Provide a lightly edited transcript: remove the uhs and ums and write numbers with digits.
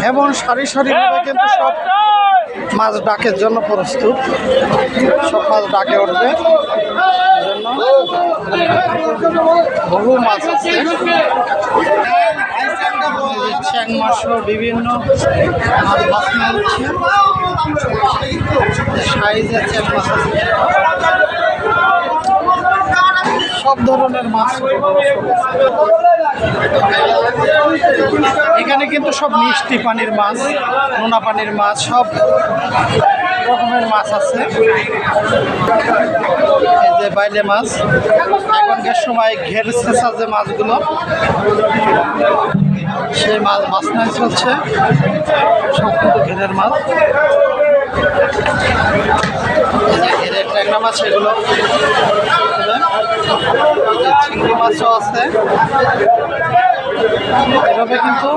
এবং সারি সারিভাবে কিন্তু সব মাছ ডাকের জন্য প্রস্তুত। সব মাছ ডাকে উঠবে, জন্য বহু মাছ আছে। চ্যাং মাছ বিভিন্ন মাছ বাছনা হচ্ছে, সাইজের চ্যাং মাছ আছে, সব ধরনের মাছ। এখানে কিন্তু সব মিষ্টি পানির মাছ, নোনা পানির মাছ, সব রকমের মাছ আছে। এই যে বাইলে মাছ, এখনকার সময় ঘের ছেঁচা যে মাছগুলো, সেই মাছ বাছনাই চলছে, সব কিন্তু ঘেরের মাছ। ঘেরের ট্যাংরা মাছ এগুলো, চিংড়ি মাছও আছে। এভাবে কিন্তু